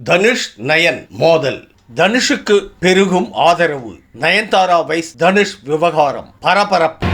Dhanush nine மோதல். தனுஷுக்கு பெருகும் ஆதரவு. நயன்தாரா வைஸ் தனுஷ் விவகாரம் பரபரப்பு.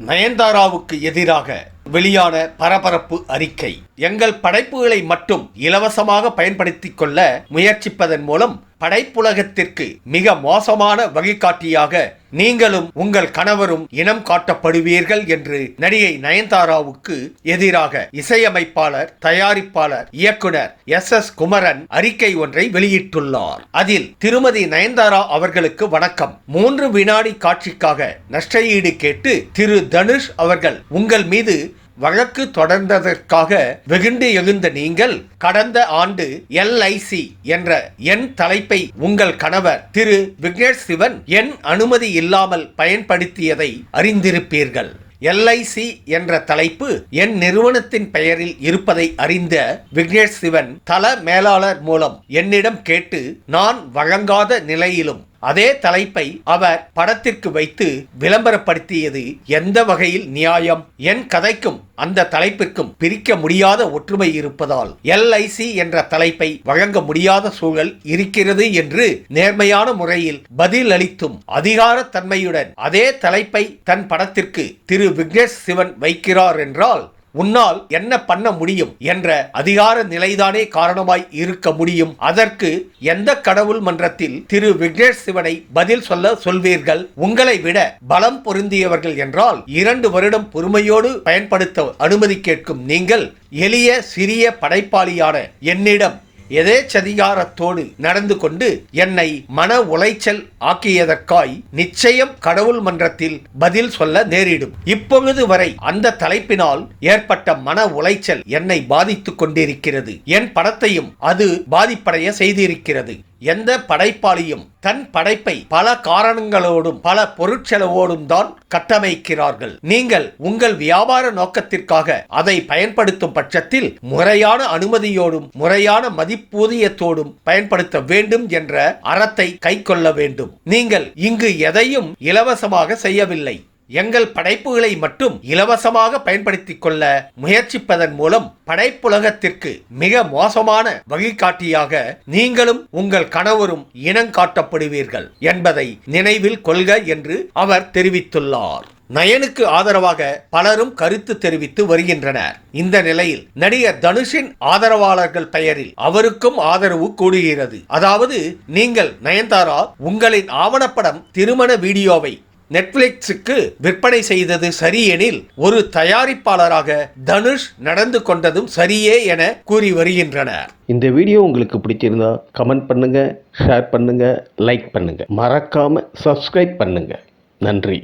நயன்தாராவுக்கு எதிராக வெளியான பரபரப்பு அறிக்கை. எங்கள் படைப்புகளை மட்டும் இலவசமாக பயன்படுத்திக் கொள்ள முயற்சிப்பதன் மூலம் படைப்புலகத்திற்கு மிக மோசமான வழிகாட்டியாக நீங்களும் உங்கள் கணவரும் இனம் காட்டப்படுவீர்கள் என்று நடிகை நயன்தாராவுக்கு எதிராக இசையமைப்பாளர், தயாரிப்பாளர், இயக்குனர் எஸ் குமரன் அறிக்கை ஒன்றை வெளியிட்டுள்ளார். அதில் திருமதி நயன்தாரா அவர்களுக்கு வணக்கம். 3 வினாடி காட்சிக்காக நஷ்டஈடு கேட்டு திரு தனுஷ் அவர்கள் உங்கள் மீது வழக்கு தொடர்ந்ததற்காக வெகுண்டு எழுந்த நீங்கள் கடந்த ஆண்டு LIC என்ற என் தலைப்பை உங்கள் கணவர் திரு விக்னேஷ் சிவன் என் அனுமதி இல்லாமல் பயன்படுத்தியதை அறிந்திருப்பீர்கள். LIC என்ற தலைப்பு என் நிறுவனத்தின் பெயரில் இருப்பதை அறிந்த விக்னேஷ் சிவன் தல மேலாளர் மூலம் என்னிடம் கேட்டு நான் வழங்காத நிலையிலும் அதே தலைப்பை அவர் படத்திற்கு வைத்து விளம்பரப்படுத்தியது எந்த வகையில் நியாயம்? என் கதைக்கும் அந்த தலைப்பிற்கும் பிரிக்க முடியாத ஒற்றுமை இருப்பதால் LIC என்ற தலைப்பை வழங்க முடியாத சூழல் இருக்கிறது என்று நேர்மையான முறையில் பதில் அளித்தும் அதிகார தன்மையுடன் அதே தலைப்பை தன் படத்திற்கு திரு விக்னேஷ் சிவன் வைக்கிறார் என்றால் உன்னால் என்ன பண்ண முடியும் என்ற அதிகார நிலைதானே காரணமாய் இருக்க முடியும். அதற்கு எந்த கடவுள் மன்றத்தில் திரு விக்னேஷ் சிவனை பதில் சொல்வீர்கள்? உங்களை விட பலம் பொருந்தியவர்கள் என்றால் 2 வருடம் பொறுமையோடு பயன்படுத்த அனுமதி கேட்கும் நீங்கள் எளிய சிறிய படைப்பாளியான என்னிடம் எதேச்சதிகாரத்தோடு நடந்து கொண்டு என்னை மன உளைச்சல் ஆக்கியதற்காய் நிச்சயம் கடவுள் மன்றத்தில் பதில் சொல்ல நேரிடும். இப்பொழுது வரை அந்த தலைப்பினால் ஏற்பட்ட மன உளைச்சல் என்னை பாதித்துக் கொண்டிருக்கிறது. என் படத்தையும் அது பாதிப்படைய செய்திருக்கிறது. எந்த படைப்பாளியும் தன் படைப்பை பல காரணங்களோடும் பல பொருட்செலவோடும் தான் கட்டமைக்கிறார்கள். நீங்கள் உங்கள் வியாபார நோக்கத்திற்காக அதை பயன்படுத்தும் பட்சத்தில் முறையான அனுமதியோடும் முறையான மதிப்பூதியத்தோடும் பயன்படுத்த வேண்டும் என்ற அறத்தை கைக்கொள்ள வேண்டும். நீங்கள் இங்கு எதையும் இலவசமாக செய்யவில்லை. எங்கள் படைப்புகளை மட்டும் இலவசமாக பயன்படுத்திக் கொள்ள முயற்சிப்பதன் மூலம் படைப்புலகத்திற்கு மிக மோசமான வழிகாட்டியாக நீங்களும் உங்கள் கணவரும் இனங்காட்டப்படுவீர்கள் என்பதை நினைவில் கொள்க என்று அவர் தெரிவித்துள்ளார். நயனுக்கு ஆதரவாக பலரும் கருத்து தெரிவித்து வருகின்றனர். இந்த நிலையில் நடிகர் தனுஷின் ஆதரவாளர்கள் பெயரில் அவருக்கும் ஆதரவு கூடுகிறது. அதாவது நீங்கள் நயன்தாரா உங்களின் ஆவணப்படம் திருமண வீடியோவை நெட்ஃபிளிக்ஸுக்கு விற்பனை செய்தது சரியெனில் ஒரு தயாரிப்பாளராக தனுஷ் நடந்து கொண்டதும் சரியே என கூறி வருகின்றனர். இந்த வீடியோ உங்களுக்கு பிடிச்சிருந்தா கமெண்ட் பண்ணுங்க, ஷேர் பண்ணுங்க, லைக் பண்ணுங்க, மறக்காம சப்ஸ்கிரைப் பண்ணுங்க. நன்றி.